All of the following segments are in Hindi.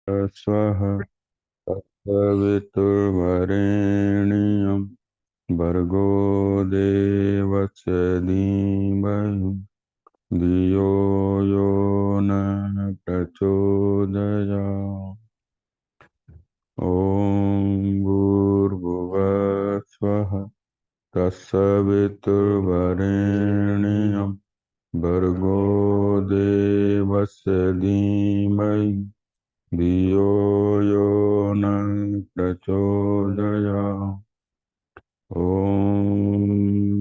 स्वः तत्सवितुर्वरेण्यं भर्गो देवस्य धीमहि धियो यो न प्रचोदयात्। ॐ भूर्भुवः स्वः तत्सवितुर्वरेण्यं भर्गो देवस्य धीमहि धियो यो न प्रचोदयात्। ॐ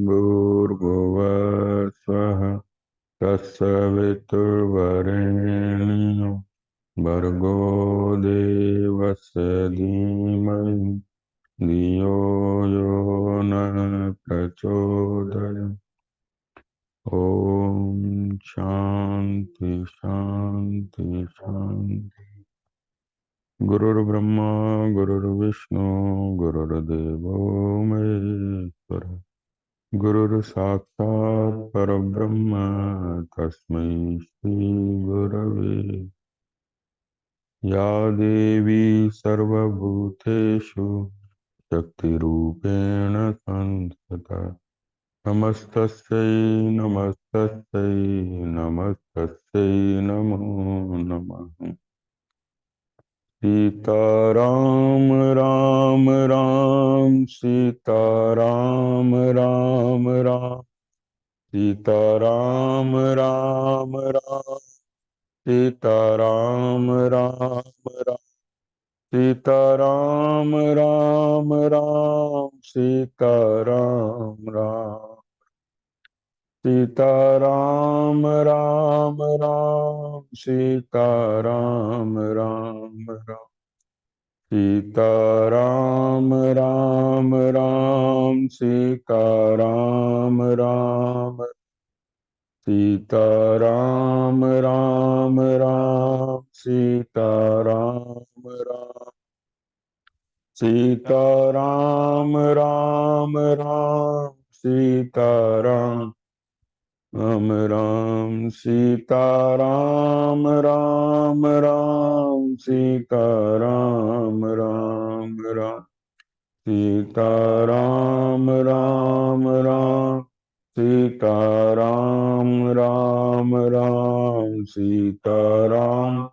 भूर्भुवः स्वः तत्सवितुर्वरेण्यं भर्गो देवस्य धीमहि धियो यो न प्रचोदयात्। ओम शांति शांति शांति। गुरुर्ब्रह्मा गुरुर्विष्णु गुरुर्देवो महेश्वर गुरुर्साक्षात् परब्रह्म तस्मै श्री गुरवे। या देवी सर्वभूतेषु शक्तिरूपेण संस्थिता नमस्तस्यै नमस्तस्यै नमस्तस्यै नमो नमः। सीताराम राम राम सीताराम राम राम सीताराम राम राम सीताराम राम राम सीताराम राम राम सीताराम राम सीताराम राम राम सीताराम राम राम सीताराम राम राम सीताराम राम सीताराम राम राम सीताराम राम सीताराम राम राम सीताराम राम राम सीताराम राम राम सीताराम राम राम सीताराम राम राम सीताराम राम राम सीताराम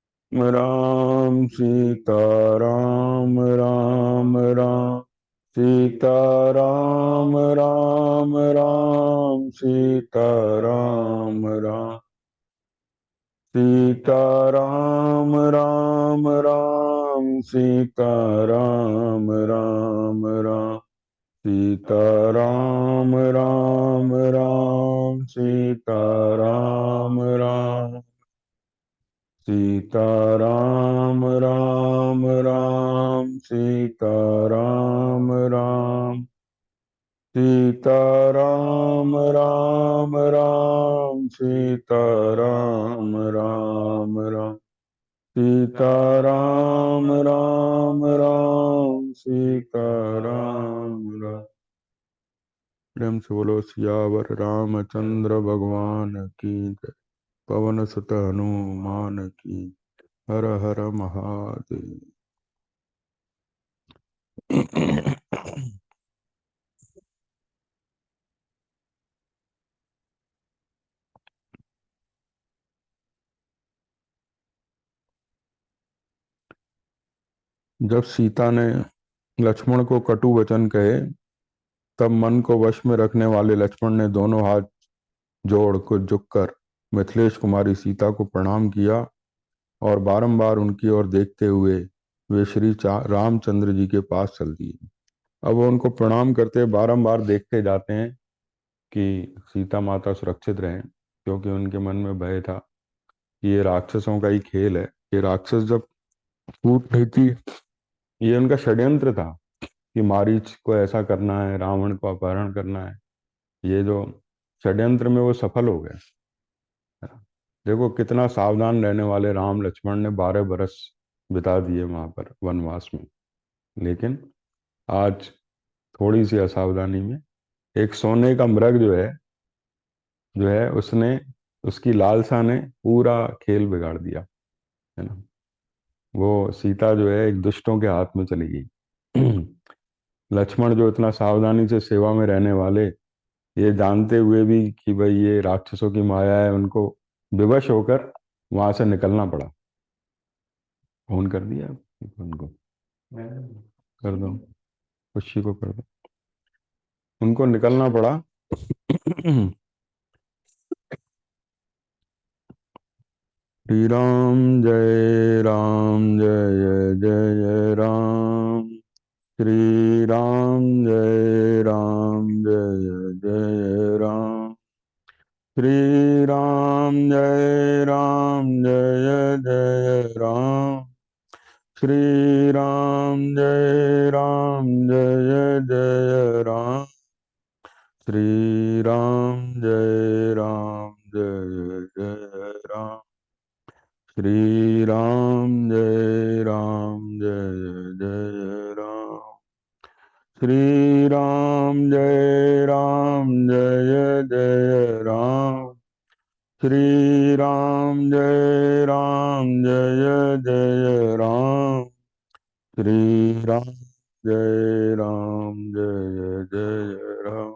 राम सीताराम राम राम सीताराम राम राम सीताराम राम सीताराम राम राम सीताराम राम राम सीताराम राम राम सीताराम राम सीताराम राम राम सीताराम राम सीताराम राम राम सीताराम राम राम सीताराम राम राम सीताराम राम। प्रेम से बोलो सियावर रामचंद्र भगवान की जय। पवन सुत हनुमान की। हर हर महादेव। जब सीता ने लक्ष्मण को कटु वचन कहे तब मन को वश में रखने वाले लक्ष्मण ने दोनों हाथ जोड़ को झुककर मिथिलेश कुमारी सीता को प्रणाम किया और बारंबार उनकी ओर देखते हुए वे श्री रामचंद्र जी के पास चल दिए। अब वो उनको प्रणाम करते बारंबार देखते जाते हैं कि सीता माता सुरक्षित रहें, क्योंकि उनके मन में भय था कि ये राक्षसों का ही खेल है। ये राक्षस जब फूट रही थी, ये उनका षड्यंत्र था कि मारीच को ऐसा करना है, रावण को अपहरण करना है। ये जो षड्यंत्र में वो सफल हो गए। देखो कितना सावधान रहने वाले राम लक्ष्मण ने 12 बरस बिता दिए वहां पर वनवास में, लेकिन आज थोड़ी सी असावधानी में एक सोने का मृग जो है उसने उसकी लालसा ने पूरा खेल बिगाड़ दिया, है ना। वो सीता जो है एक दुष्टों के हाथ में चली गई। लक्ष्मण जो इतना सावधानी से सेवा में रहने वाले, ये जानते हुए भी कि भाई ये राक्षसों की माया है, उनको विवश होकर वहां से निकलना पड़ा। फोन कर दिया उनको, कर दो, खुशी को कर दो, उनको निकलना पड़ा। श्री राम जय जय राम, श्री राम जय जय राम, श्री राम जय राम, श्री राम जय राम, श्री राम जय राम, श्री राम जय राम, श्री राम जय राम, श्री राम जय राम, श्री राम जय राम।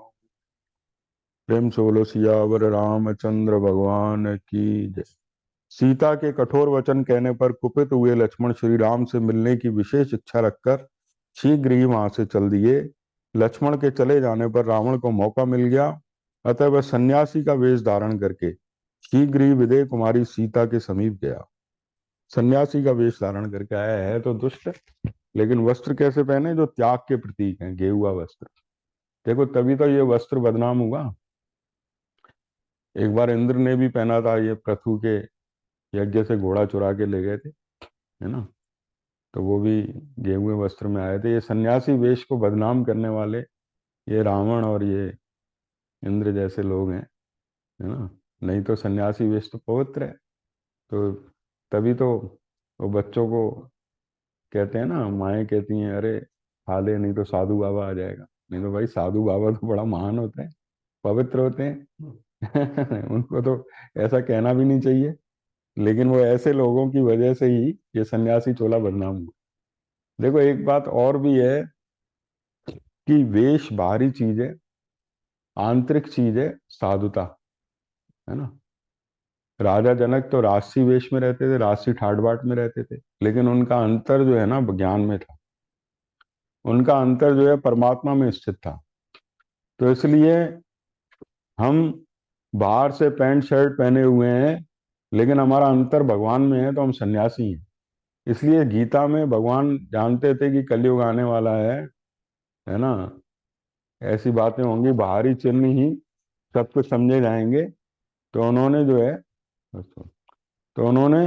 प्रेम से बोलो सियावर रामचंद्र भगवान की जय। सीता के कठोर वचन कहने पर कुपित हुए लक्ष्मण श्री राम से मिलने की विशेष इच्छा रखकर शीघ्र ही वहां से चल दिए। लक्ष्मण के चले जाने पर रावण को मौका मिल गया, अतः वह सन्यासी का वेश धारण करके शीघ्र ही विदेह कुमारी सीता के समीप गया। सन्यासी का वेश धारण करके आया है तो दुष्ट, लेकिन वस्त्र कैसे पहने? जो त्याग के प्रतीक हैं, गेरुआ वस्त्र। देखो तभी तो ये वस्त्र बदनाम हुआ। एक बार इंद्र ने भी पहना था, ये पृथु के यज्ञ से घोड़ा चुरा के ले गए थे, है ना, तो वो भी गेरुए वस्त्र में आए थे। ये सन्यासी वेश को बदनाम करने वाले ये रावण और ये इंद्र जैसे लोग हैं, है ना। नहीं तो सन्यासी वेश तो पवित्र है। तो तभी तो वो बच्चों को कहते हैं ना, माएँ कहती हैं अरे खा ले नहीं तो साधु बाबा आ जाएगा। नहीं तो भाई साधु बाबा तो बड़ा महान होते हैं, पवित्र होते हैं। उनको तो ऐसा कहना भी नहीं चाहिए, लेकिन वो ऐसे लोगों की वजह से ही ये सन्यासी चोला बदनाम हुआ। देखो एक बात और भी है कि वेश बाहरी चीज है, आंतरिक चीज है साधुता, है ना। राजा जनक तो राजसी वेश में रहते थे, राजसी ठाट बाट में रहते थे, लेकिन उनका अंतर जो है ना ज्ञान में था। उनका अंतर जो है परमात्मा में स्थित था। तो इसलिए हम बाहर से पैंट शर्ट पहने हुए हैं, लेकिन हमारा अंतर भगवान में है, तो हम सन्यासी हैं। इसलिए गीता में भगवान जानते थे कि कलयुग आने वाला है ना, ऐसी बातें होंगी, बाहरी चिन्ह ही सब कुछ समझे जाएंगे। तो उन्होंने जो है, तो उन्होंने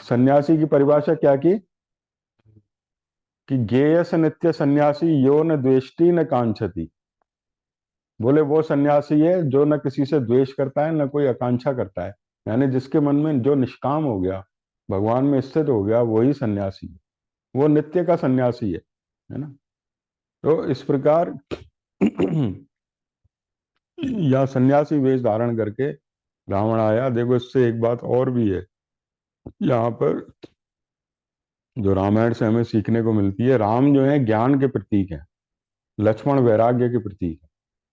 सन्यासी की परिभाषा क्या की कि गेयस नित्य सन्यासी यो न द्वेष्टि न कांक्षति। बोले वो सन्यासी है जो न किसी से द्वेष करता है, न कोई आकांक्षा करता है। यानी जिसके मन में जो निष्काम हो गया, भगवान में स्थित हो गया, वही सन्यासी है। वो नित्य का सन्यासी है ना। तो इस प्रकार या सन्यासी वेश धारण करके रावण आया। देखो इससे एक बात और भी है यहाँ पर, जो रामायण से हमें सीखने को मिलती है। राम जो है ज्ञान के प्रतीक है, लक्ष्मण वैराग्य के प्रतीक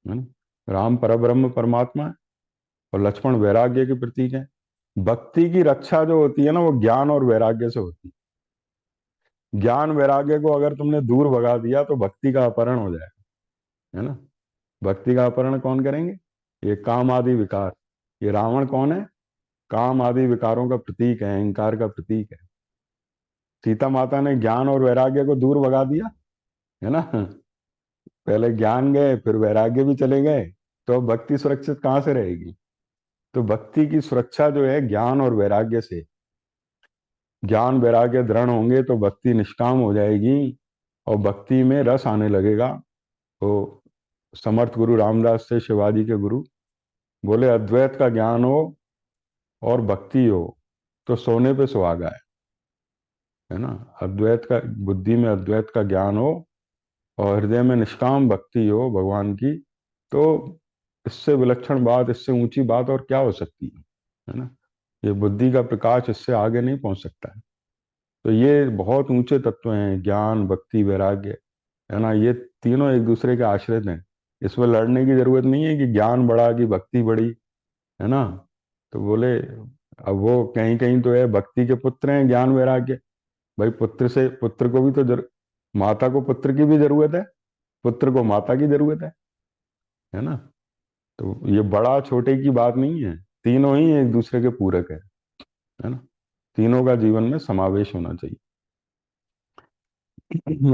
है ना। राम परब्रह्म परमात्मा है और लक्ष्मण वैराग्य के प्रतीक है। भक्ति की रक्षा जो होती है ना, वो ज्ञान और वैराग्य से होती है। ज्ञान वैराग्य को अगर तुमने दूर भगा दिया तो भक्ति का अपहरण हो जाएगा, है ना। भक्ति का अपहरण कौन करेंगे? ये काम आदि विकार। ये रावण कौन है? काम आदि विकारों का प्रतीक है, अहंकार का प्रतीक है। सीता माता ने ज्ञान और वैराग्य को दूर भगा दिया, है ना। पहले ज्ञान गए, फिर वैराग्य भी चले गए, तो अब भक्ति सुरक्षित कहाँ से रहेगी? तो भक्ति की सुरक्षा जो है ज्ञान और वैराग्य से। ज्ञान वैराग्य दृढ़ होंगे तो भक्ति निष्काम हो जाएगी और भक्ति में रस आने लगेगा। तो समर्थ गुरु रामदास थे, शिवाजी के गुरु, बोले अद्वैत का ज्ञान हो और भक्ति हो तो सोने पे सुहागा है ना। अद्वैत का, बुद्धि में अद्वैत का ज्ञान हो और हृदय में निष्काम भक्ति हो भगवान की, तो इससे विलक्षण बात, इससे ऊंची बात और क्या हो सकती है ना। ये बुद्धि का प्रकाश इससे आगे नहीं पहुंच सकता है। तो ये बहुत ऊंचे तत्व हैं, ज्ञान भक्ति वैराग्य, है ना, ये तीनों एक दूसरे के आश्रित हैं। इसमें लड़ने की जरूरत नहीं है कि ज्ञान बढ़ा कि भक्ति बढ़ी, है ना। तो बोले अब वो कहीं कहीं तो है भक्ति के पुत्र हैं ज्ञान वैराग्य। भाई पुत्र से पुत्र को भी तो माता को पुत्र की भी जरूरत है, पुत्र को माता की जरूरत है ना। तो ये बड़ा छोटे की बात नहीं है, तीनों ही एक दूसरे के पूरक है ना। तीनों का जीवन में समावेश होना चाहिए।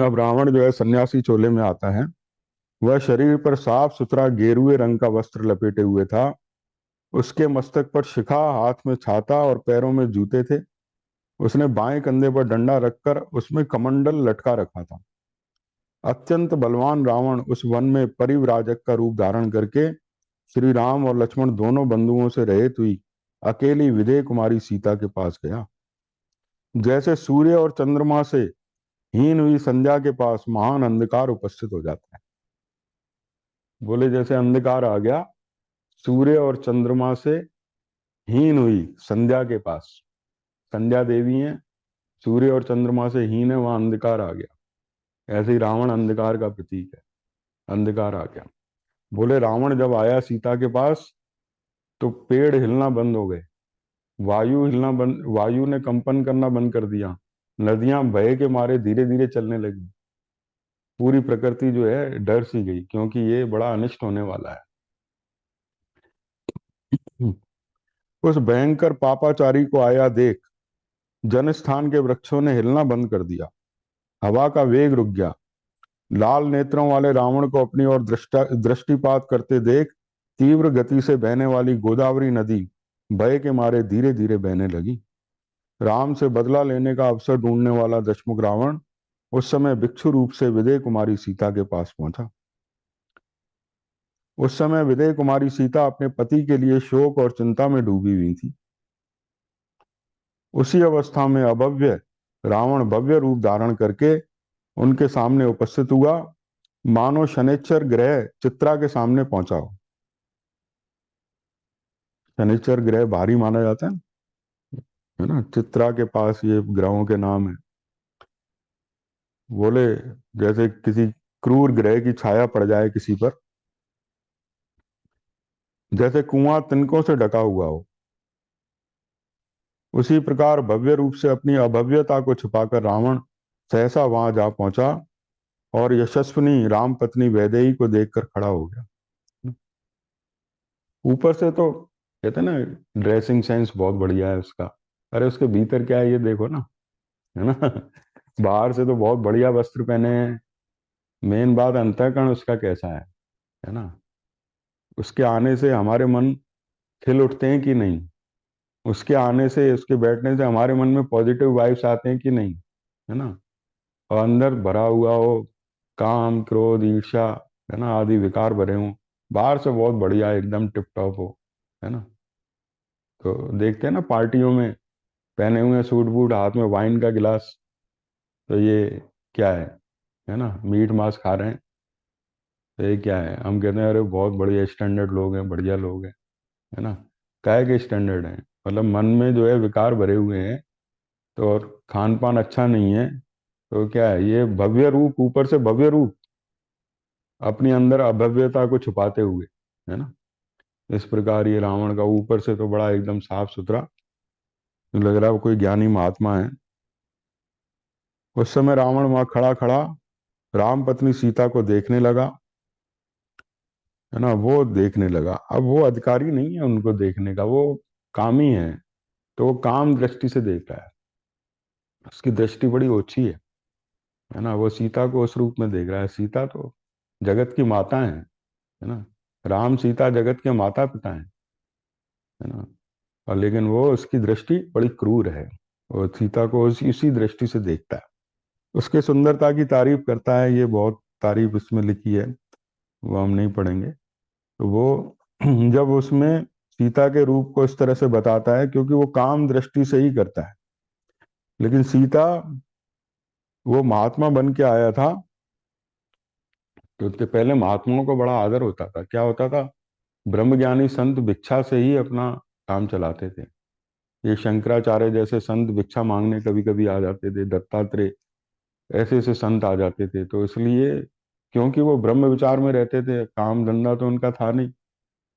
अब रावण जो है सन्यासी चोले में आता है। वह शरीर पर साफ सुथरा गेरुए रंग का वस्त्र लपेटे हुए था। उसके मस्तक पर शिखा, हाथ में छाता और पैरों में जूते थे। उसने बाएं कंधे पर डंडा रखकर उसमें कमंडल लटका रखा था। अत्यंत बलवान रावण उस वन में परिव्राजक का रूप धारण करके श्री राम और लक्ष्मण दोनों बंधुओं से रहित हुई अकेली विदेह कुमारी सीता के पास गया। जैसे सूर्य और चंद्रमा से हीन हुई संध्या के पास महान अंधकार उपस्थित हो जाता है। बोले जैसे अंधकार आ गया सूर्य और चंद्रमा से हीन हुई संध्या के पास, संध्या देवी है, सूर्य और चंद्रमा से हीन है, वहां अंधकार आ गया। ऐसे ही रावण अंधकार का प्रतीक है, अंधकार आ गया। बोले रावण जब आया सीता के पास तो पेड़ हिलना बंद हो गए, वायु हिलना बंद, वायु ने कंपन करना बंद कर दिया, नदियां भय के मारे धीरे धीरे चलने लगी। पूरी प्रकृति जो है डर सी गई, क्योंकि ये बड़ा अनिष्ट होने वाला है। उस भयंकर पापाचारी को आया देख जनस्थान के वृक्षों ने हिलना बंद कर दिया, हवा का वेग रुक गया। लाल नेत्रों वाले रावण को अपनी ओर दृष्टिपात करते देख तीव्र गति से बहने वाली गोदावरी नदी भय के मारे धीरे धीरे बहने लगी। राम से बदला लेने का अवसर ढूंढने वाला दशमुख रावण उस समय भिक्षु रूप से विदेह कुमारी सीता के पास पहुंचा। उस समय विदेह कुमारी सीता अपने पति के लिए शोक और चिंता में डूबी हुई थी। उसी अवस्था में अभव्य रावण भव्य रूप धारण करके उनके सामने उपस्थित हुआ, मानो शनिश्चर ग्रह चित्रा के सामने पहुंचा हो। शनिश्चर ग्रह भारी माना जाता है ना, चित्रा के पास ये ग्रहों के नाम है। बोले जैसे किसी क्रूर ग्रह की छाया पड़ जाए किसी पर, जैसे कुआं तिनकों से ढका हुआ हो, उसी प्रकार भव्य रूप से अपनी अभव्यता को छुपाकर रावण सहसा वहां जा पहुंचा और यशस्विनी राम पत्नी वैदेही को देखकर खड़ा हो गया। ऊपर से तो कहते हैं ना ड्रेसिंग सेंस बहुत बढ़िया है उसका, अरे उसके भीतर क्या है ये देखो ना, है ना। बाहर से तो बहुत बढ़िया वस्त्र पहने हैं, मेन बात अंतःकरण उसका कैसा है ना। उसके आने से हमारे मन खिल उठते हैं कि नहीं, उसके आने से उसके बैठने से हमारे मन में पॉजिटिव वाइब्स आते हैं कि नहीं, है ना। और अंदर भरा हुआ हो काम क्रोध ईर्ष्या, है ना, आदि विकार भरे हों, बाहर से बहुत बढ़िया एकदम टिप टॉप हो, है ना। तो देखते हैं ना पार्टियों में पहने हुए सूट बूट, हाथ में वाइन का गिलास, तो ये क्या है ना, मीट मांस खा रहे हैं, तो ये क्या है, हम कहते हैं अरे बहुत बढ़िया स्टैंडर्ड लोग हैं, बढ़िया लोग हैं, है ना। काहे के स्टैंडर्ड हैं, मतलब मन में जो है विकार भरे हुए हैं, तो और खान पान अच्छा नहीं है, तो क्या है ये भव्य रूप, ऊपर से भव्य रूप अपनी अंदर अभव्यता को छुपाते हुए, है ना। इस प्रकार ये रावण का ऊपर से तो बड़ा एकदम साफ सुथरा लग रहा है, वो कोई ज्ञानी महात्मा है। उस समय रावण वहां खड़ा खड़ा राम पत्नी सीता को देखने लगा, है ना, वो देखने लगा। अब वो अधिकारी नहीं है उनको देखने का, वो कामी है, तो वो काम दृष्टि से देख रहा है, उसकी दृष्टि बड़ी ओछी है ना। वो सीता को उस रूप में देख रहा है, सीता तो जगत की माता है ना, राम सीता जगत के माता पिता है ना। और लेकिन वो उसकी दृष्टि बड़ी क्रूर है, वो सीता को इसी दृष्टि से देखता है। उसके सुंदरता की तारीफ करता है, ये बहुत तारीफ इसमें लिखी है, वो हम नहीं पढ़ेंगे। तो वो जब उसमें सीता के रूप को इस तरह से बताता है, क्योंकि वो काम दृष्टि से ही करता है, लेकिन सीता वो महात्मा बन के आया था, तो उसके पहले महात्माओं को बड़ा आदर होता था। क्या होता था, ब्रह्मज्ञानी संत भिक्षा से ही अपना काम चलाते थे, ये शंकराचार्य जैसे संत भिक्षा मांगने कभी कभी आ जाते थे, दत्तात्रेय, ऐसे ऐसे संत आ जाते थे। तो इसलिए, क्योंकि वो ब्रह्म विचार में रहते थे, काम धंधा तो उनका था नहीं,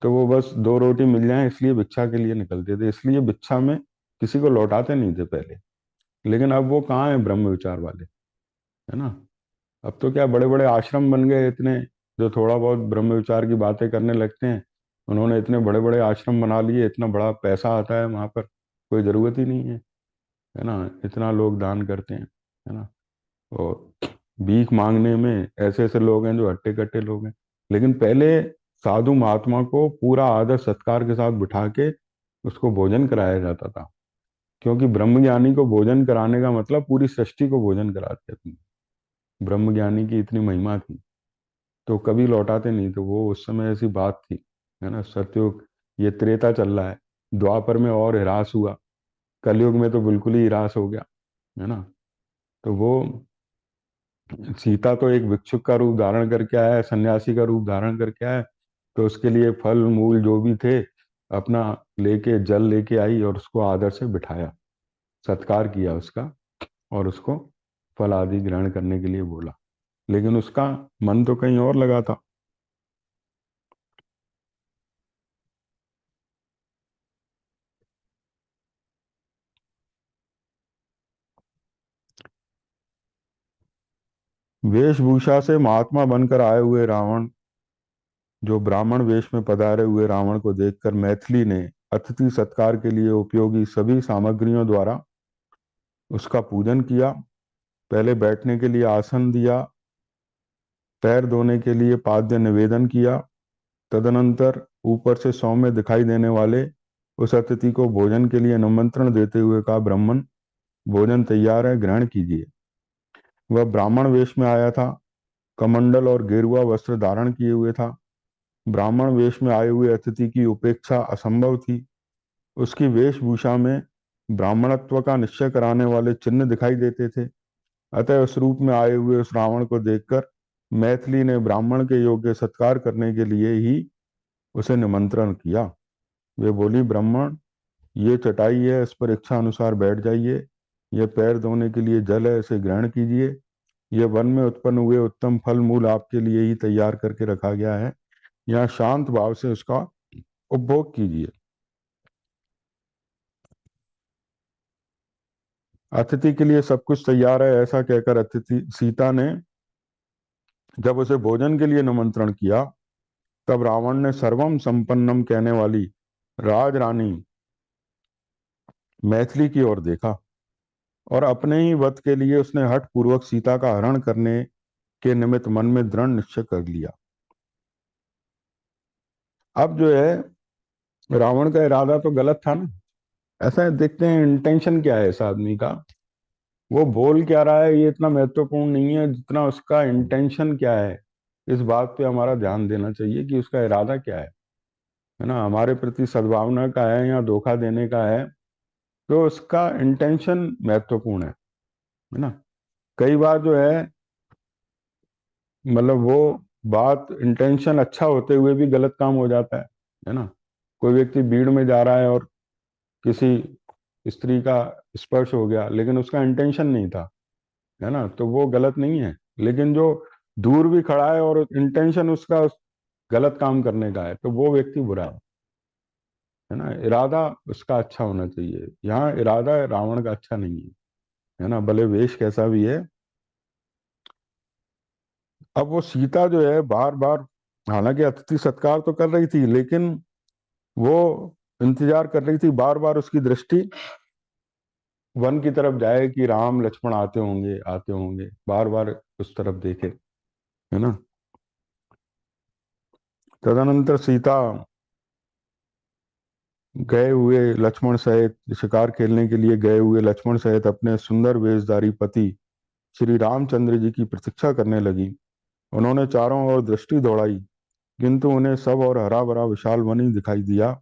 तो वो बस दो रोटी मिल जाए इसलिए भिक्षा के लिए निकलते थे। इसलिए भिक्षा में किसी को लौटाते नहीं थे पहले। लेकिन अब वो कहाँ है ब्रह्म विचार वाले, है ना। अब तो क्या बड़े बड़े आश्रम बन गए इतने, जो थोड़ा बहुत ब्रह्म विचार की बातें करने लगते हैं, उन्होंने इतने बड़े बड़े आश्रम बना लिए, इतना बड़ा पैसा आता है वहां पर, कोई जरूरत ही नहीं है ना। इतना लोग दान करते हैं, है ना। और भीख मांगने में ऐसे ऐसे लोग हैं जो हट्टे कट्टे लोग हैं। लेकिन पहले साधु महात्मा को पूरा आदर सत्कार के साथ बिठा के उसको भोजन कराया जाता था, क्योंकि ब्रह्मज्ञानी को भोजन कराने का मतलब पूरी सृष्टि को भोजन कराते थे। ब्रह्मज्ञानी की इतनी महिमा थी, तो कभी लौटाते नहीं। तो वो उस समय ऐसी बात थी, है ना। सतयुग, ये त्रेता चल रहा है, द्वापर में और ह्रास हुआ, कलयुग में तो बिल्कुल ही ह्रास हो गया, है ना। तो वो सीता तो एक भिक्षुक का रूप धारण करके आया है, सन्यासी का रूप धारण करके आया है। तो उसके लिए फल मूल जो भी थे अपना लेके, जल लेके आई और उसको आदर से बिठाया, सत्कार किया उसका, और उसको फल आदि ग्रहण करने के लिए बोला। लेकिन उसका मन तो कहीं और लगा था। वेशभूषा से महात्मा बनकर आए हुए रावण, जो ब्राह्मण वेश में पधारे हुए रावण को देखकर मैथिली ने अतिथि सत्कार के लिए उपयोगी सभी सामग्रियों द्वारा उसका पूजन किया। पहले बैठने के लिए आसन दिया, पैर धोने के लिए पाद्य निवेदन किया। तदनंतर ऊपर से सौम्य दिखाई देने वाले उस अतिथि को भोजन के लिए निमंत्रण देते हुए कहा, ब्राह्मण, भोजन तैयार है, ग्रहण कीजिए। वह ब्राह्मण वेश में आया था, कमंडल और गेरुआ वस्त्र धारण किए हुए था। ब्राह्मण वेश में आए हुए अतिथि की उपेक्षा असंभव थी। उसकी वेशभूषा में ब्राह्मणत्व का निश्चय कराने वाले चिन्ह दिखाई देते थे। अतः उस रूप में आए हुए उस रावण को देखकर मैथिली ने ब्राह्मण के योग्य सत्कार करने के लिए ही उसे निमंत्रण किया। वे बोली, ब्राह्मण, ये चटाई है, इस पर इच्छा अनुसार बैठ जाइए। यह पैर धोने के लिए जल है, इसे ग्रहण कीजिए। यह वन में उत्पन्न हुए उत्तम फल मूल आपके लिए ही तैयार करके रखा गया है, यहाँ शांत भाव से उसका उपभोग कीजिए। अतिथि के लिए सब कुछ तैयार है, ऐसा कहकर अतिथि सीता ने जब उसे भोजन के लिए निमंत्रण किया, तब रावण ने सर्वम संपन्नम कहने वाली राजरानी मैथिली की ओर देखा, और अपने ही वध के लिए उसने हठ पूर्वक सीता का हरण करने के निमित्त मन में दृढ़ निश्चय कर लिया। अब जो है, रावण का इरादा तो गलत था ना। ऐसा है, देखते हैं इंटेंशन क्या है इस आदमी का। वो बोल क्या रहा है ये इतना महत्वपूर्ण नहीं है, जितना उसका इंटेंशन क्या है। इस बात पे हमारा ध्यान देना चाहिए कि उसका इरादा क्या है ना। हमारे प्रति सद्भावना का है या धोखा देने का है, तो उसका इंटेंशन महत्वपूर्ण है ना। कई बार जो है, मतलब वो बात, इंटेंशन अच्छा होते हुए भी गलत काम हो जाता है ना। कोई व्यक्ति भीड़ में जा रहा है और किसी स्त्री का स्पर्श हो गया, लेकिन उसका इंटेंशन नहीं था, है ना, तो वो गलत नहीं है। लेकिन जो दूर भी खड़ा है और इंटेंशन उसका गलत काम करने का है, तो वो व्यक्ति बुरा है ना। इरादा उसका अच्छा होना चाहिए। यहाँ इरादा रावण का अच्छा नहीं है ना, भले वेश कैसा भी है। अब वो सीता जो है बार बार, हालांकि अतिथि सत्कार तो कर रही थी, लेकिन वो इंतजार कर रही थी, बार बार उसकी दृष्टि वन की तरफ जाए कि राम लक्ष्मण आते होंगे, बार बार उस तरफ देखे, है ना। तदनंतर सीता गए हुए लक्ष्मण सहित, शिकार खेलने के लिए गए हुए लक्ष्मण सहित अपने सुंदर वेशधारी पति श्री रामचंद्र जी की प्रतीक्षा करने लगी। उन्होंने चारों ओर दृष्टि दौड़ाई, किंतु उन्हें सब और हरा भरा विशाल वन ही दिखाई दिया।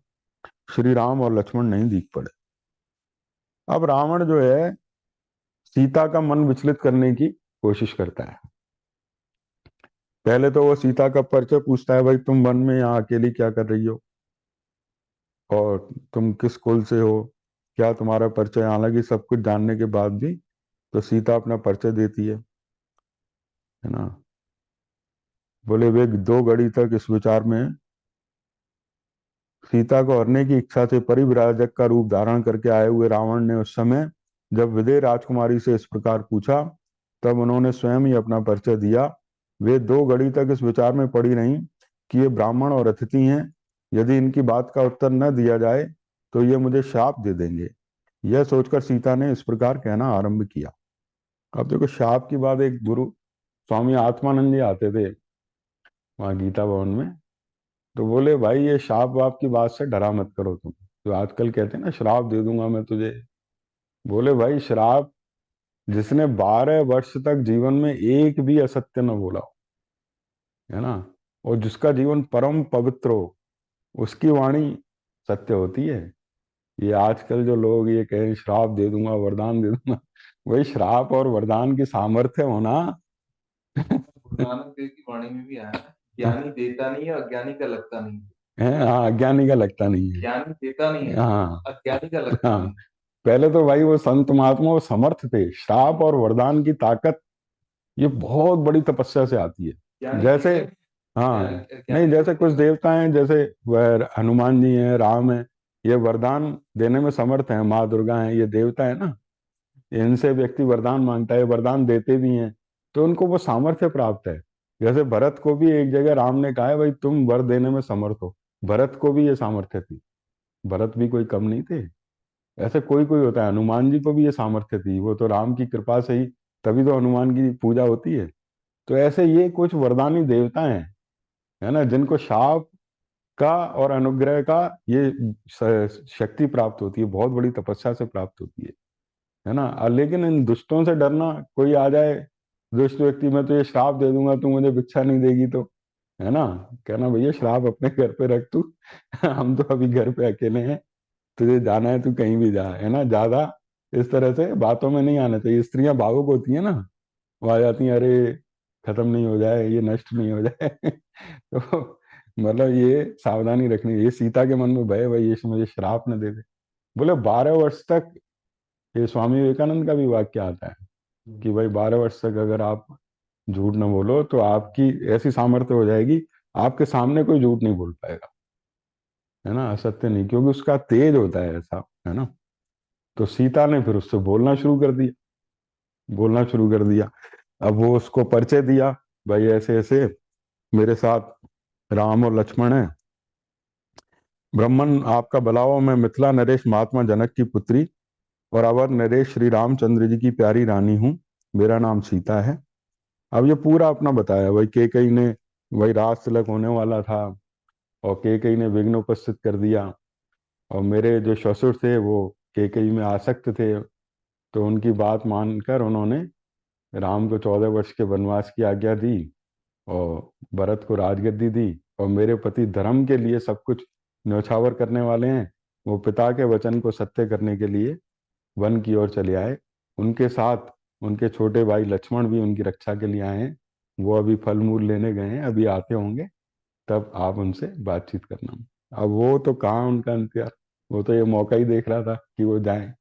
श्री राम और लक्ष्मण नहीं दिख पड़े। अब रावण जो है सीता का मन विचलित करने की कोशिश करता है। पहले तो वो सीता का परिचय पूछता है, भाई तुम वन में यहाँ अकेली क्या कर रही हो, और तुम किस कुल से हो, क्या तुम्हारा परिचय? हालांकि सब कुछ जानने के बाद भी तो सीता अपना परिचय देती है ना। बोले वे 2 घड़ी तक इस विचार में, सीता को हरने की इच्छा से परिव्राजक का रूप धारण करके आए हुए रावण ने उस समय जब विदेह राजकुमारी से इस प्रकार पूछा, तब उन्होंने स्वयं ही अपना परिचय दिया। वे 2 घड़ी तक इस विचार में पड़ी रहीं कि ये ब्राह्मण और अतिथि हैं, यदि इनकी बात का उत्तर न दिया जाए तो ये मुझे शाप दे देंगे। यह सोचकर सीता ने इस प्रकार कहना आरंभ किया। अब देखो, शाप की बात, एक गुरु स्वामी आत्मानंद जी आते थे वहाँ गीता भवन में, तो बोले भाई ये शाप वाप की बात से डरा मत करो तुम, जो आजकल कहते हैं ना श्राप दे दूंगा मैं तुझे। बोले भाई श्राप, जिसने 12 वर्ष तक जीवन में एक भी असत्य न बोला हो, है ना, और जिसका जीवन परम पवित्र हो, उसकी वाणी सत्य होती है। ये आजकल जो लोग ये कहें श्राप दे दूंगा, वरदान दे दूंगा, वही श्राप और वरदान की सामर्थ्य होना। गुरु नानक देव की वाणी में भी आया है, ज्ञानी देता नहीं है, अज्ञानी का लगता नहीं है। है, हाँ, अज्ञानी का लगता नहीं है। ज्ञानी देता नहीं है, हाँ, अज्ञानी का लगता हाँ। नहीं है। पहले तो भाई वो संत महात्मा वो समर्थ थे, श्राप और वरदान की ताकत ये बहुत बड़ी तपस्या से आती है। ज्ञानी जैसे, देते हैं, हाँ, नहीं, ज्ञानी जैसे देते कुछ नहीं। देवता हैं, जैसे वह हनुमान जी हैं, राम है, ये वरदान देने में समर्थ हैं, माँ दुर्गा हैं, ये देवता है ना। इनसे व्यक्ति वरदान मांगता है, वरदान देते भी हैं, तो उनको वो सामर्थ्य प्राप्त है। जैसे भरत को भी एक जगह राम ने कहा है भाई तुम वर देने में समर्थ हो, भरत को भी ये सामर्थ्य थी, भरत भी कोई कम नहीं थे। ऐसे कोई कोई होता है, हनुमान जी को भी ये सामर्थ्य थी, वो तो राम की कृपा से ही, तभी तो हनुमान की पूजा होती है। तो ऐसे ये कुछ वरदानी देवता हैं, है ना, जिनको शाप का और अनुग्रह का ये शक्ति प्राप्त होती है, बहुत बड़ी तपस्या से प्राप्त होती है ना। लेकिन इन दुष्टों से डरना, कोई आ जाए दुष्ट व्यक्ति, मैं तो ये श्राप दे दूंगा तू मुझे भिक्षा नहीं देगी तो, है ना, कहना भैया श्राप अपने घर पे रख तू, हम तो अभी घर पे अकेले हैं, तुझे जाना है तू कहीं भी जा, है ना। ज्यादा इस तरह से बातों में नहीं आना चाहिए। स्त्रियां भावुक होती है ना, वो आ जाती हैं, अरे खत्म नहीं हो जाए, ये नष्ट नहीं हो जाए। तो मतलब ये सावधानी रखनी है। ये सीता के मन में भय, भाई ये मुझे श्राप न दे दे। बोले 12 वर्ष तक, ये स्वामी विवेकानंद का भी वाक्य आता है कि भाई 12 वर्ष तक अगर आप झूठ न बोलो तो आपकी ऐसी सामर्थ्य हो जाएगी, आपके सामने कोई झूठ नहीं बोल पाएगा, है ना, असत्य नहीं, क्योंकि उसका तेज होता है ऐसा, है ना। तो सीता ने फिर उससे बोलना शुरू कर दिया, बोलना शुरू कर दिया। अब वो उसको परिचय दिया, भाई ऐसे ऐसे मेरे साथ राम और लक्ष्मण है। ब्राह्मण आपका भलाओ, मैं मिथिला नरेश महात्मा जनक की पुत्री और अवर नरेश श्री रामचंद्र जी की प्यारी रानी हूँ, मेरा नाम सीता है। अब ये पूरा अपना बताया, भाई केकई ने, भाई राज तिलक होने वाला था और केकई ने विघ्न उपस्थित कर दिया, और मेरे जो ससुर थे वो केकई में आसक्त थे, तो उनकी बात मानकर उन्होंने राम को 14 वर्ष के वनवास की आज्ञा दी और भरत को राजगद्दी दी। और मेरे पति धर्म के लिए सब कुछ न्यौछावर करने वाले हैं, वो पिता के वचन को सत्य करने के लिए वन की ओर चले आए। उनके साथ उनके छोटे भाई लक्ष्मण भी उनकी रक्षा के लिए आए हैं, वो अभी फल मूल लेने गए हैं, अभी आते होंगे, तब आप उनसे बातचीत करना। अब वो तो कहाँ उनका इंतजार, वो तो ये मौका ही देख रहा था कि वो जाए,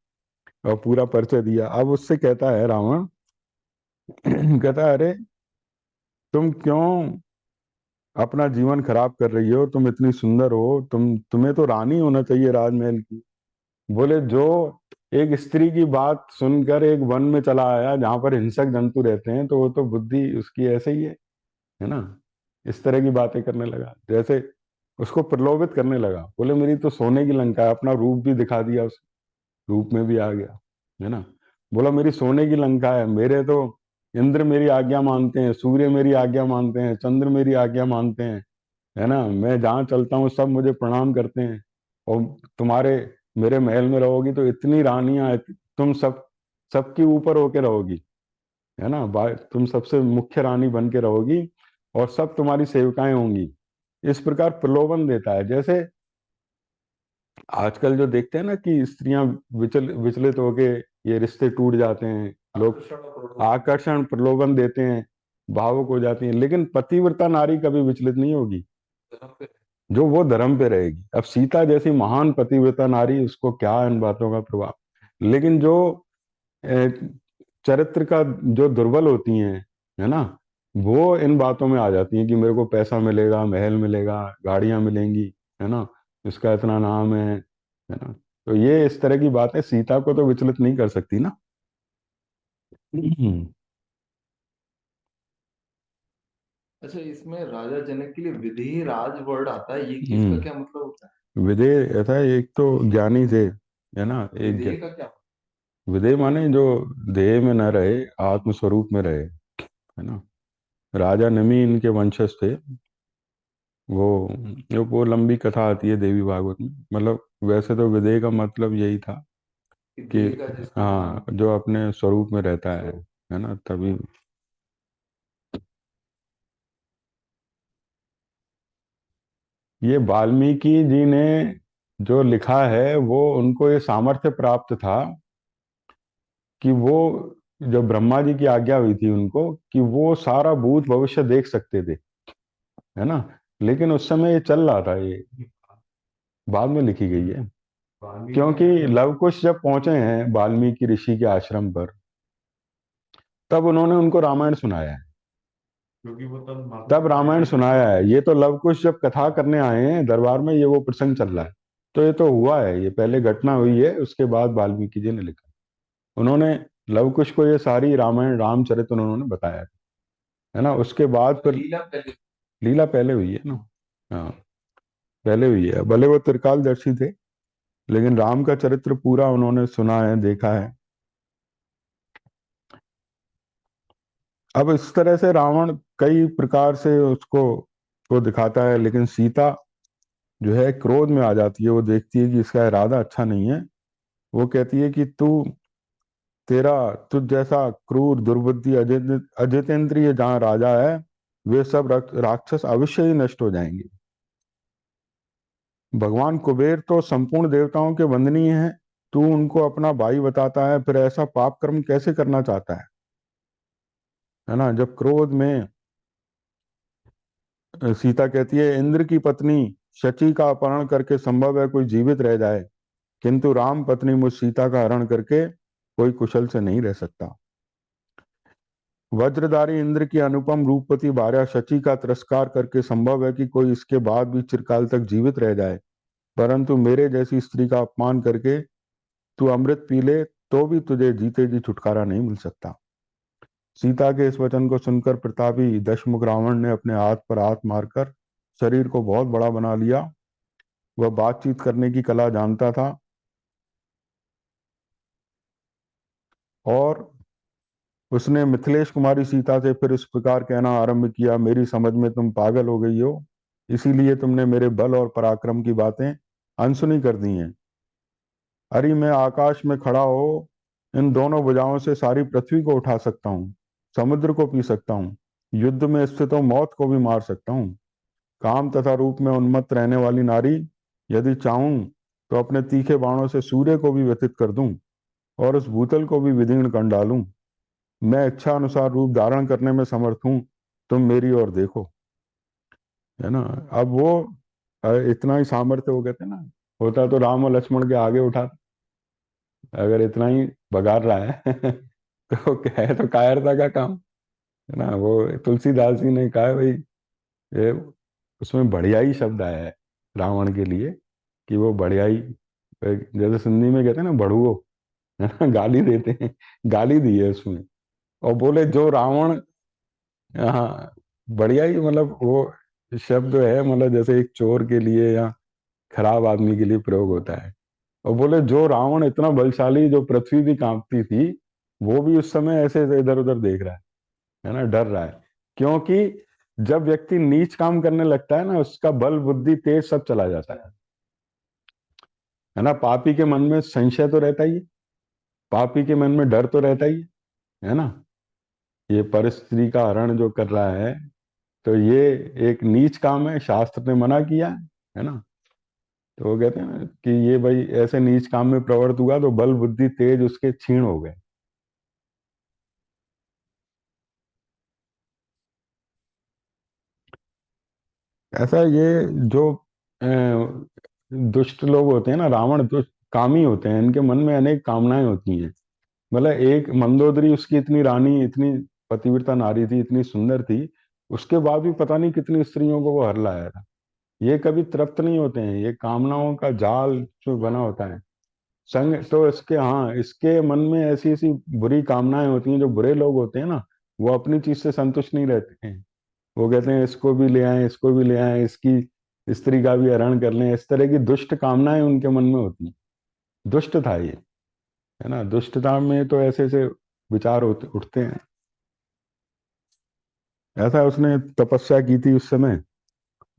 और पूरा परिचय दिया। अब उससे कहता है रावण, कहता है अरे तुम क्यों अपना जीवन खराब कर रही हो, तुम इतनी सुंदर हो, तुम्हें तो रानी होना चाहिए राजमहल की। बोले जो एक स्त्री की बात सुनकर एक वन में चला आया जहां पर हिंसक जंतु रहते हैं, तो वो तो बुद्धि उसकी ऐसे ही है ना। इस तरह की बातें करने लगा, जैसे उसको प्रलोभित करने लगा। बोले मेरी तो सोने की लंका है, अपना रूप भी दिखा दिया, उस रूप में भी आ गया, है ना। बोला मेरी सोने की लंका है, मेरे तो इंद्र मेरी आज्ञा मानते हैं, सूर्य मेरी आज्ञा मानते हैं, चंद्र मेरी आज्ञा मानते हैं, है ना, मैं जहाँ चलता हूँ सब मुझे प्रणाम करते हैं। और तुम्हारे मेरे महल में रहोगी तो इतनी रानियां, तुम सबके ऊपर होके रहोगी, है ना, तुम सबसे मुख्य रानी बन के रहोगी और सब तुम्हारी सेविकाएं होंगी। इस प्रकार प्रलोभन देता है। जैसे आजकल जो देखते हैं ना कि स्त्रियां विचलित होके ये रिश्ते टूट जाते हैं, लोग आकर्षण प्रलोभन देते हैं, भावुक हो जाती हैं, लेकिन पतिव्रता नारी कभी विचलित नहीं होगी। जो वो धर्म पे रहेगी। अब सीता जैसी महान पतिव्रता नारी, उसको क्या इन बातों का प्रभाव। लेकिन जो अ, चरित्र का जो दुर्बल होती हैं, है ना, वो इन बातों में आ जाती हैं कि मेरे को पैसा मिलेगा, महल मिलेगा, गाड़ियां मिलेंगी, है ना, इसका इतना नाम है ना। तो ये इस तरह की बातें सीता को तो विचलित नहीं कर सकती ना। अच्छा, इसमें राजा जनक के लिए विदेह राज वर्ड आता है, ये चीज का क्या हम्म। मतलब होता विदेह था, एक तो ज्ञानी थे, है ना, है? एक विदेह का क्या? विदेह माने जो देह में न रहे, आत्म स्वरूप में रहे, है ना। राजा नमी इनके वंशज थे। वो वो लंबी कथा आती है देवी भागवत में। मतलब वैसे तो विदेह का मतलब यही था कि कि देह का जिसको ध्यान हाँ, जो अपने स्वरूप में रहता है ना, तभी। ये वाल्मीकि जी ने जो लिखा है, वो उनको ये सामर्थ्य प्राप्त था कि वो, जब ब्रह्मा जी की आज्ञा हुई थी उनको, कि वो सारा भूत भविष्य देख सकते थे, है ना। लेकिन उस समय ये चल रहा था, ये बाद में लिखी गई है। क्योंकि लवकुश जब पहुंचे हैं वाल्मीकि ऋषि के आश्रम पर, तब उन्होंने उनको रामायण सुनाया है। तब रामायण सुनाया है। ये तो लवकुश जब कथा करने आए हैं दरबार में, ये वो प्रसंग चल रहा है। तो ये तो हुआ है, ये पहले घटना हुई है, उसके बाद वाल्मीकि जी ने लिखा। उन्होंने लवकुश को ये सारी रामायण रामचरित उन्होंने बताया, है ना। उसके बाद फिर लीला पहले। लीला पहले हुई है ना। हाँ, पहले हुई है, भले वो त्रिकालदर्शी थे, लेकिन राम का चरित्र पूरा उन्होंने सुना है, देखा है। अब इस तरह से रावण कई प्रकार से उसको को दिखाता है, लेकिन सीता जो है क्रोध में आ जाती है। वो देखती है कि इसका इरादा अच्छा नहीं है। वो कहती है कि तेरा तुझ जैसा क्रूर दुर्बुद्धि अजितेंद्रिय जहाँ राजा है, वे सब राक्षस अवश्य ही नष्ट हो जाएंगे। भगवान कुबेर तो संपूर्ण देवताओं के वंदनीय हैं, तू उनको अपना भाई बताता है, फिर ऐसा पाप कर्म कैसे करना चाहता है ना। जब क्रोध में सीता कहती है, इंद्र की पत्नी शची का अपहरण करके संभव है कोई जीवित रह जाए, किंतु राम पत्नी मुझ सीता का हरण करके कोई कुशल से नहीं रह सकता। वज्रधारी इंद्र की अनुपम रूपवती भार्या शची का तिरस्कार करके संभव है कि कोई इसके बाद भी चिरकाल तक जीवित रह जाए, परंतु मेरे जैसी स्त्री का अपमान करके तू अमृत पी ले, तो भी तुझे जीते जी छुटकारा नहीं मिल सकता। सीता के इस वचन को सुनकर प्रतापी दशमुख रावण ने अपने हाथ पर हाथ मारकर शरीर को बहुत बड़ा बना लिया। वह बातचीत करने की कला जानता था, और उसने मिथिलेश कुमारी सीता से फिर इस प्रकार कहना आरंभ किया, मेरी समझ में तुम पागल हो गई हो, इसीलिए तुमने मेरे बल और पराक्रम की बातें अनसुनी कर दी हैं। अरे मैं आकाश में खड़ा हो इन दोनों भुजाओं से सारी पृथ्वी को उठा सकता हूँ, समुद्र को पी सकता हूँ, युद्ध में स्थित हो मौत को भी मार सकता हूँ। काम तथा रूप में उन्मत्त रहने वाली नारी, यदि चाहूं तो अपने तीखे बाणों से सूर्य को भी व्यथित कर दूं, और उस भूतल को भी विदीर्ण कर डालूं। मैं इच्छा अनुसार रूप धारण करने में समर्थ हूं, तुम मेरी ओर देखो, है ना। अब वो इतना ही सामर्थ्य, वो कहते हैं ना, होता तो राम और लक्ष्मण के आगे उठा। अगर इतना ही बगार रहा है तो क्या है, तो कायरता का काम, है ना। वो तुलसीदास जी ने कहा है भाई, ये उसमें बढ़ियाई शब्द आया है रावण के लिए, कि वो बढ़ियाई, जैसे सिंधी में कहते हैं ना बड़ुओ, है ना, गाली देते हैं, गाली दी है उसमें। और बोले जो रावण, हाँ, बढ़ियाई मतलब वो शब्द है, मतलब जैसे एक चोर के लिए या खराब आदमी के लिए प्रयोग होता है। और बोले जो रावण इतना बलशाली, जो पृथ्वी भी कांपती थी, वो भी उस समय ऐसे इधर उधर देख रहा है ना, डर रहा है। क्योंकि जब व्यक्ति नीच काम करने लगता है ना, उसका बल बुद्धि तेज सब चला जाता है ना। पापी के मन में संशय तो रहता ही है, पापी के मन में डर तो रहता ही है ना। ये पर स्त्री का हरण जो कर रहा है, तो ये एक नीच काम है, शास्त्र ने मना किया है ना। तो वो कहते हैं ना कि ये भाई ऐसे नीच काम में प्रवृत्त हुआ तो बल बुद्धि तेज उसके क्षीण हो गए। ऐसा ये जो दुष्ट लोग होते हैं ना, रावण दुष्ट कामी होते हैं, इनके मन में अनेक कामनाएं होती हैं। मतलब एक मंदोदरी, उसकी इतनी रानी, इतनी पतिव्रता नारी थी, इतनी सुंदर थी, उसके बाद भी पता नहीं कितनी स्त्रियों को वो हर लाया था। ये कभी तृप्त नहीं होते हैं, ये कामनाओं का जाल जो बना होता है संग। तो इसके, हाँ, इसके मन में ऐसी ऐसी बुरी कामनाएं होती हैं। जो बुरे लोग होते हैं ना, वो अपनी चीज से संतुष्ट नहीं रहते हैं। वो कहते हैं इसको भी ले आए, इसको भी ले आए, इसकी स्त्री का भी हरण कर लें। इस तरह की दुष्ट कामनाएं उनके मन में होती हैं। दुष्ट था ये, है ना। दुष्टता में तो ऐसे ऐसे विचार होते उठते हैं। ऐसा उसने तपस्या की थी उस समय,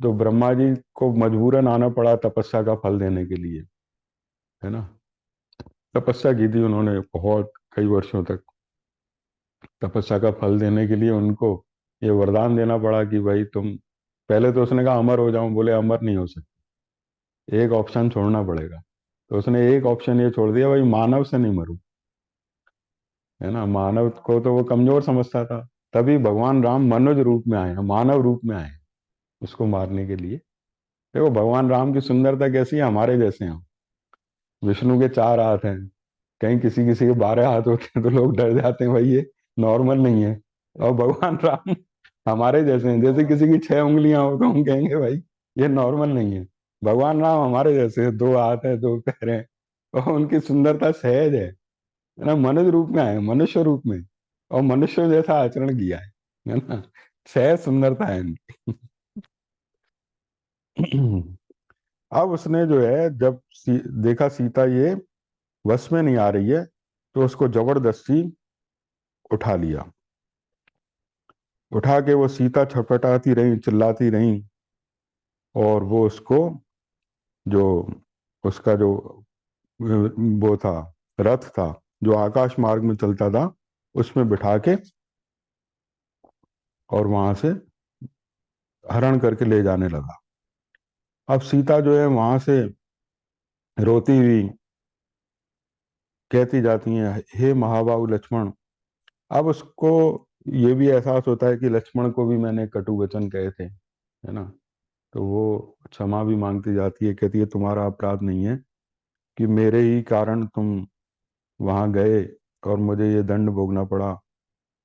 तो ब्रह्मा जी को मजबूरन आना पड़ा तपस्या का फल देने के लिए, है ना। तपस्या की थी उन्होंने बहुत, कई वर्षों तक। तपस्या का फल देने के लिए उनको ये वरदान देना पड़ा कि भाई तुम, पहले तो उसने कहा अमर हो जाऊं, बोले अमर नहीं हो सकते, एक ऑप्शन छोड़ना पड़ेगा। तो उसने एक ऑप्शन ये छोड़ दिया, भाई मानव से नहीं मरूं, है ना। मानव को तो वो कमजोर समझता था। तभी भगवान राम मनुज रूप में आए हैं, मानव रूप में आए हैं उसको मारने के लिए। देखो भगवान राम की सुंदरता कैसी है, हमारे जैसे हैं। विष्णु के 4 हाथ हैं, कहीं किसी किसी के 12 हाथ होते हैं तो लोग डर जाते हैं, भाई ये नॉर्मल नहीं है। और भगवान राम हमारे जैसे हैं, जैसे किसी की 6 उंगलियां हो तो हम कहेंगे भाई ये नॉर्मल नहीं है। भगवान राम हमारे जैसे हैं, 2 हाथ है, 2 पैर हैं, और उनकी सुंदरता सहज है ना। मनुष्य रूप में आए, मनुष्य रूप में, और मनुष्य जैसा आचरण किया है ना। सहज सुंदरता है इनकी। अब उसने जो है, जब देखा सीता ये वश में नहीं आ रही है, तो उसको जबरदस्ती उठा लिया। उठा के वो सीता छटपटाती रही, चिल्लाती रही, और वो उसको, जो उसका जो वो था, रथ था, जो आकाश मार्ग में चलता था, उसमें बिठा के और वहां से हरण करके ले जाने लगा। अब सीता जो है वहां से रोती हुई कहती जाती है, हे महाबाहु लक्ष्मण। अब उसको ये भी एहसास होता है कि लक्ष्मण को भी मैंने कटु वचन कहे थे, है ना। तो वो क्षमा भी मांगती जाती है, कहती है तुम्हारा अपराध नहीं है कि मेरे ही कारण तुम वहां गए और मुझे ये दंड भोगना पड़ा।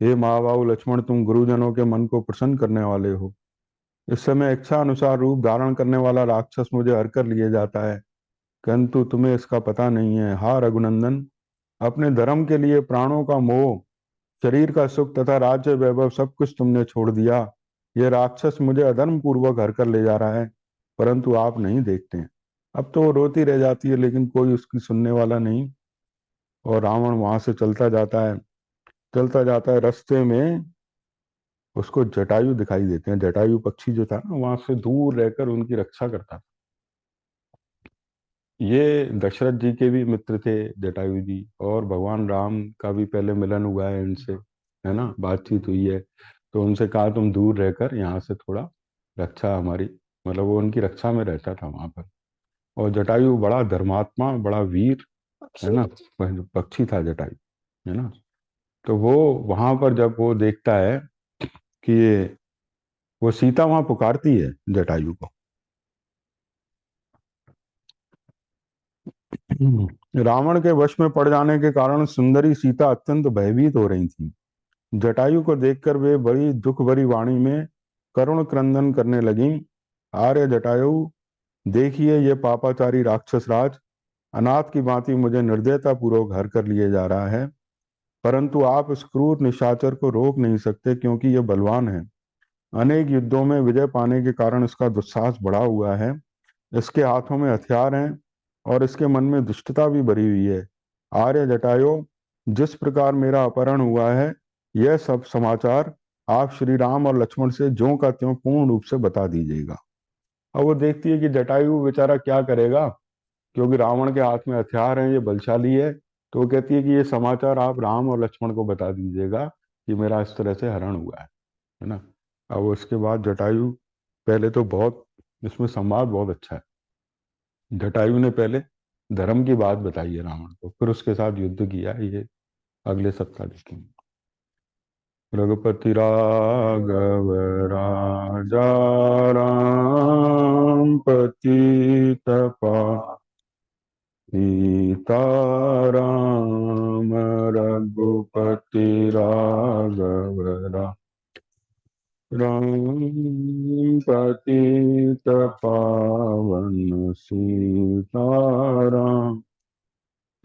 हे महाबाहु लक्ष्मण, तुम गुरुजनों के मन को प्रसन्न करने वाले हो। इस समय इच्छा अनुसार रूप धारण करने वाला राक्षस मुझे हर कर लिए जाता है, किंतु तुम्हें इसका पता नहीं है। हा रघुनंदन, अपने धर्म के लिए प्राणों का मोह, शरीर का सुख तथा राज्य वैभव सब कुछ तुमने छोड़ दिया। यह राक्षस मुझे अधर्म पूर्वक हर कर ले जा रहा है, परंतु आप नहीं देखते हैं। अब तो वो रोती रह जाती है, लेकिन कोई उसकी सुनने वाला नहीं। और रावण वहां से चलता जाता है, चलता जाता है। रास्ते में उसको जटायु दिखाई देते हैं। जटायु पक्षी जो था ना, वहां से दूर रहकर उनकी रक्षा करता था। ये दशरथ जी के भी मित्र थे, जटायु जी। और भगवान राम का भी पहले मिलन हुआ है इनसे, है ना, बातचीत हुई है। तो उनसे कहा तुम दूर रहकर यहाँ से थोड़ा रक्षा हमारी, मतलब वो उनकी रक्षा में रहता था वहां पर। और जटायु बड़ा धर्मात्मा, बड़ा वीर, है ना, पक्षी था जटायु, है ना। तो वो वहां पर जब वो देखता है कि ये, वो सीता वहां पुकारती है जटायु को। रावण के वश में पड़ जाने के कारण सुंदरी सीता अत्यंत भयभीत हो रही थी। जटायु को देखकर वे बड़ी दुख भरी वाणी में करुण क्रंदन करने लगी। आर्य जटायु, देखिए ये पापाचारी राक्षस राज अनाथ की भांति मुझे निर्दयता पूर्वक हर कर लिए जा रहा है, परंतु आप इस क्रूर निशाचर को रोक नहीं सकते, क्योंकि यह बलवान है। अनेक युद्धों में विजय पाने के कारण इसका दुस्साहस बढ़ा हुआ है। इसके हाथों में हथियार हैं और इसके मन में दुष्टता भी भरी हुई है। आर्य जटायो, जिस प्रकार मेरा अपहरण हुआ है, यह सब समाचार आप श्री राम और लक्ष्मण से ज्यों का त्यों पूर्ण रूप से बता दीजिएगा। अब वो देखती है कि जटायु बेचारा क्या करेगा, क्योंकि रावण के हाथ में हथियार हैं, ये बलशाली है। तो वो कहती है कि ये समाचार आप राम और लक्ष्मण को बता दीजिएगा कि मेरा इस तरह से हरण हुआ है ना। अब उसके बाद जटायु, पहले तो बहुत, इसमें संवाद बहुत अच्छा है। जटायु ने पहले धर्म की बात बताई है रावण को, फिर उसके साथ युद्ध किया, ये अगले सप्ताह देखेंगे। रघुपति राघव राजा राम, पतित सीताराम। रघुपति राघव राम, पतित पावन सीताराम।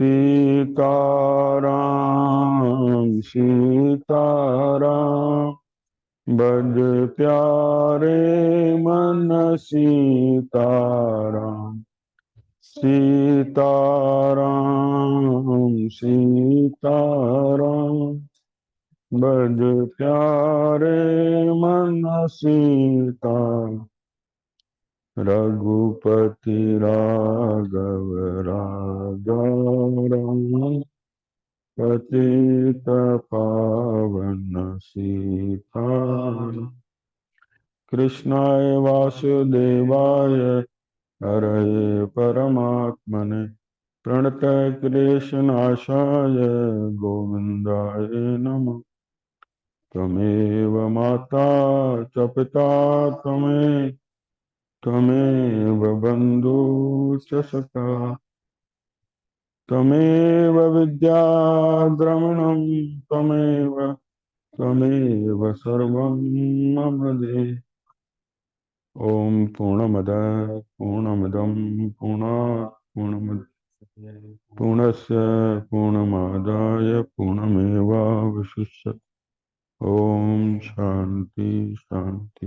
सीताराम सीताराम, बज प्यारे मन सीताराम। सीताराम सीताराम, बज प्यारे मन सीता। रघुपति राघव राजा राम, पतित पावन सीताराम। कृष्णाय वासुदेवाय हरये परमात्मने, प्रणतः क्लेशनाशाय गोविन्दाय नमः। त्वमेव माता च पिता त्वमेव बन्धु च सखा, त्वमेव विद्या द्रविणं, त्वमेव सर्वं मम देहि। ॐ पूर्णमदः पूर्णमिदं पूर्णात् पूर्णमुदच्यते पूर्णस्य पूर्णमादाय पूर्णमेवावशिष्यते। ॐ शान्ति शान्ति।